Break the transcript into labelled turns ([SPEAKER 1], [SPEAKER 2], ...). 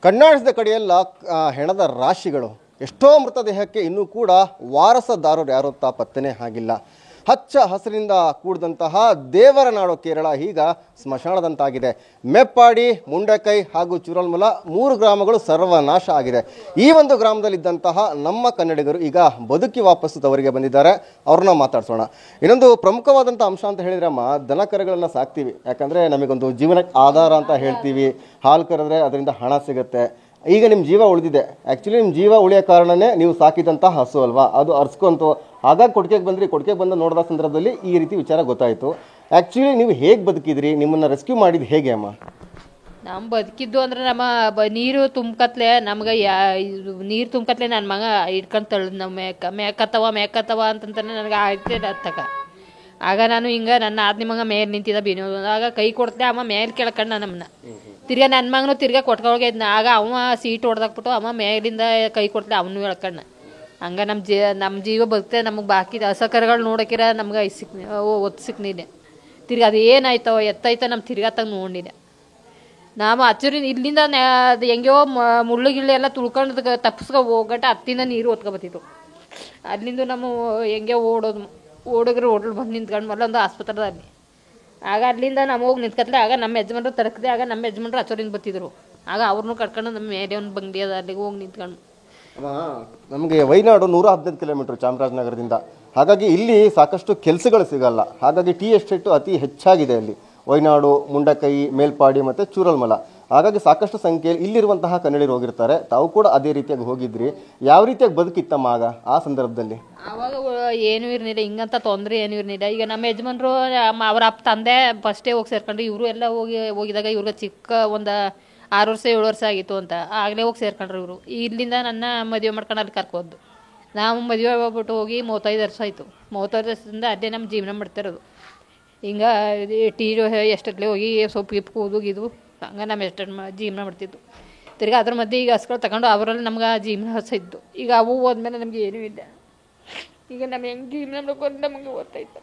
[SPEAKER 1] ಕರ್ನಾಟಕದ ಕಡೆಯೆಲ್ಲ ಹೆಣದ ರಾಶಿಗಳು. ಎಷ್ಟೋ ಮೃತದೇಹಕ್ಕೆ ಇನ್ನೂ ಕೂಡ ವಾರಸದಾರರು ಯಾರು ಅಂತ ಪತ್ತೆನೇ ಆಗಿಲ್ಲ. ಹಚ್ಚ ಹಸಿರಿಂದ ಕೂಡಿದಂತಹ ದೇವರ ನಾಡು ಕೇರಳ ಈಗ ಸ್ಮಶಾನದಂತಾಗಿದೆ. ಮೇಪ್ಪಾಡಿ, ಮುಂಡಕೈ ಹಾಗೂ ಚೂರಲ್ಮಲ 3 ಗ್ರಾಮಗಳು ಸರ್ವನಾಶ ಆಗಿದೆ. ಈ ಒಂದು ಗ್ರಾಮದಲ್ಲಿದ್ದಂತಹ ನಮ್ಮ ಕನ್ನಡಿಗರು ಈಗ ಬದುಕಿ ವಾಪಸ್ಸು ತವರಿಗೆ ಬಂದಿದ್ದಾರೆ. ಅವ್ರನ್ನ ಮಾತಾಡ್ಸೋಣ. ಇನ್ನೊಂದು ಪ್ರಮುಖವಾದಂಥ ಅಂಶ ಅಂತ ಹೇಳಿದ್ರಮ್ಮ, ದನ ಕರುಗಳನ್ನು ಸಾಕ್ತೀವಿ, ಯಾಕಂದರೆ ನಮಗೊಂದು ಜೀವನಕ್ಕೆ ಆಧಾರ ಅಂತ ಹೇಳ್ತೀವಿ. ಹಾಲು ಕರೆದ್ರೆ ಅದರಿಂದ ಹಣ ಸಿಗುತ್ತೆ. ಈಗ ನಿಮ್ಮ ಜೀವ ಉಳಿದಿದೆ. ಆ್ಯಕ್ಚುಲಿ ನಿಮ್ಮ ಜೀವ ಉಳಿಯೋ ಕಾರಣನೇ ನೀವು ಸಾಕಿದಂಥ ಹಸು ಅಲ್ವಾ, ಅದು ಅರ್ಸ್ಕೊಂತು. ಹಾಗಾಗಿ ಕೊಡ್ಕೆಗೆ ಬಂದ್ರಿ. ಕೊಡ್ಕೆಗೆ ಬಂದು ನೋಡಿದ ಸಂದರ್ಭದಲ್ಲಿ ಈ ರೀತಿ ವಿಚಾರ ಗೊತ್ತಾಯಿತು. ಆ್ಯಕ್ಚುಲಿ ನೀವು ಹೇಗೆ ಬದುಕಿದ್ರಿ? ನಿಮ್ಮನ್ನು ರೆಸ್ಕ್ಯೂ ಮಾಡಿದ್ದು ಹೇಗೆ ಅಮ್ಮ?
[SPEAKER 2] ನಮ್ಮ ಬದುಕಿದ್ದು ಅಂದ್ರೆ ನಮ್ಮ ನೀರು ತುಂಬಕತ್ಲೆ ನಮ್ಗೆ ನೀರು ತುಂಬಕತ್ಲೆ ನನ್ನ ಮಗ ಹಿಡ್ಕೊಂಡು ತಳ್ದು ನಾವು ಮೇಕತ್ತವ ಅಂತಂತಾನೆ ನನಗೆ ಆಯ್ತು ಹತ್ತಕ. ಆಗ ನಾನು ಹಿಂಗೆ ನನ್ನ ಆದ್ನಿ ಮಗ ಮೇಲೆ ನಿಂತಿದ್ದ ಬೀನು. ಆಗ ಕೈ ಕೊಡ್ತೆ ಅಮ್ಮ ಮೇಲೆ ಕೆಳ್ಕಂಡು ನಮ್ಮನ್ನ ತಿರ್ಗಾ ನನ್ನ ಮಗನು ತಿರ್ಗಾ ಕೊಟ್ಕೊಳಗೆ ಇದ್ನ. ಆಗ ಅವ ಸೀಟ್ ಹೊಡೆದಾಕ್ಬಿಟ್ಟು ಅಮ್ಮ ಮೇಲಿಂದ ಕೈ ಕೊಡ್ತೆ ಅವನು ಹೇಳ್ಕಣ್ಣ. ಹಂಗೆ ನಮ್ಮ ಜೀವ ಬದುಕ್ತೆ. ನಮಗೆ ಬಾಕಿ ಹಸಕರುಗಳು ನೋಡೋಕಿರ ನಮ್ಗೆ ಒತ್ತು ಸಿಕ್ನಿದೆ. ತಿರ್ಗಿ ಅದು ಏನಾಯ್ತೋ ಎತ್ತಾಯ್ತೋ ನಮ್ಮ ತಿರ್ಗಾ ತಂಗ ನೋಡಿದೆ. ನಾವು ಹಚ್ಚೂರಿನ ಇಲ್ಲಿಂದ ಅದು ಹೆಂಗೋ ಮುಳ್ಳು ಗಿಳ್ಳು ಎಲ್ಲ ತುಳ್ಕೊಂಡು ತಪ್ಪಿಸ್ಕೊ ಹೋಗಟ್ಟ ಹತ್ತಿಂದ ನೀರು ಹೊತ್ಕೊಬತ್ತಿತ್ತು. ಅಲ್ಲಿಂದ ನಮ್ಮ ಹೆಂಗೆ ಓಡಿದ್ರೆ ಹೋಟ್ಲು ಬಂದು ನಿಂತ್ಕೊಂಡು ಮಲ್ಲೊಂದು ಆಸ್ಪತ್ರೆದಲ್ಲಿ. ಆಗ ಅಲ್ಲಿಂದ ನಾವು ಹೋಗಿ ನಿಂತ್ಕತ್ಲೆ. ಆಗ ನಮ್ಮ ಯಜಮಾನ್ರು ತರಕದೆ. ಆಗ ನಮ್ಮ ಯಜಮಾನ್ರು ಹಚ್ಚೋರಿಂದ ಬತ್ತಿದ್ರು. ಆಗ ಅವ್ರನ್ನೂ ಕಟ್ಕೊಂಡು ನಮ್ಮ ಮೇಲೆ ಒಂದು ಬಂಗಡಿ ಅದ, ಅಲ್ಲಿಗೆ ಹೋಗಿ ನಿಂತ್ಕೊಂಡು.
[SPEAKER 1] ನಮಗೆ ವೈನಾಡು 115 ಕಿಲೋಮೀಟ್ರ್ ಚಾಮರಾಜನಗರದಿಂದ. ಹಾಗಾಗಿ ಇಲ್ಲಿ ಸಾಕಷ್ಟು ಕೆಲಸಗಳು ಸಿಗಲ್ಲ. ಹಾಗಾಗಿ ಟೀ ಎಸ್ಟೇಟು ಅತಿ ಹೆಚ್ಚಾಗಿದೆ ಅಲ್ಲಿ. ವೈನಾಡು, ಮುಂಡಕೈ, ಮೇಲ್ಪಾಡಿ ಮತ್ತು ಚೂರಲ್ಮಲ. ಹಾಗಾಗಿ ಸಾಕಷ್ಟು ಸಂಖ್ಯೆಯಲ್ಲಿ ಇಲ್ಲಿರುವಂತಹ ಕನ್ನಡಿಗರು ಹೋಗಿರ್ತಾರೆ. ತಾವು ಕೂಡ ಅದೇ ರೀತಿಯಾಗಿ ಹೋಗಿದ್ರಿ. ಯಾವ ರೀತಿಯಾಗಿ ಬದುಕಿತ್ತಮ್ಮ ಆಗ ಆ ಸಂದರ್ಭದಲ್ಲಿ?
[SPEAKER 2] ಆವಾಗ ಏನೂ ಇರಲಿಲ್ಲ, ಹಿಂಗಂತ ತೊಂದರೆ ಏನೂ ಇರಲಿಲ್ಲ. ಈಗ ನಮ್ಮ ಯಜಮಾನ್ರು ಅವ್ರ ಅಪ್ಪ ತಂದೆ ಫಸ್ಟೇ ಹೋಗಿ ಸೇರ್ಕೊಂಡ್ರು. ಇವರು ಎಲ್ಲ ಹೋಗಿದಾಗ ಇವ್ರಿಗೆ ಚಿಕ್ಕ ಒಂದು 6 ವರ್ಷ 7 ವರ್ಷ ಆಗಿತ್ತು ಅಂತ ಆಗಲೇ ಹೋಗಿ ಸೇರ್ಕೊಂಡ್ರು ಇವರು. ಇಲ್ಲಿಂದ ನನ್ನ ಮದುವೆ ಮಾಡ್ಕೊಂಡು ಅಲ್ಲಿ ಕರ್ಕೋದು. ನಾವು ಮದುವೆ ಹೋಗ್ಬಿಟ್ಟು ಹೋಗಿ 35 ವರ್ಷ ಆಯಿತು. 35 ವರ್ಷದಿಂದ ಅದೇ ನಮ್ಮ ಜೀವನ ಮಾಡ್ತಿರೋದು. ಹಿಂಗೆ ಟೀ ಎಷ್ಟೊತ್ತಲೇ ಹೋಗಿ ಸೊಪ್ಪು ಗಿಪ್ಪು ಕೂದುಗಿದು ಹಂಗೆ ನಮ್ಮ ಎಷ್ಟು ಜೀವನ ಮಾಡ್ತಿದ್ದು. ತಿರ್ಗಿ ಅದ್ರ ಮಧ್ಯೆ ಈಗ ಹಸ್ಗಳು ತಗೊಂಡು ಅವರಲ್ಲಿ ನಮ್ಗೆ ಜೀವನ ಹೊಸ ಇದ್ದು. ಈಗ ಅವು ಹೋದ್ಮೇಲೆ ನಮಗೆ ಏನೂ ಇಲ್ಲ. ಈಗ ನಮ್ಮ ಹೆಂಗೆ ಜೀವನ ಮಾಡ್ಕೊಂಡು ನಮಗೆ ಗೊತ್ತಾಯ್ತು.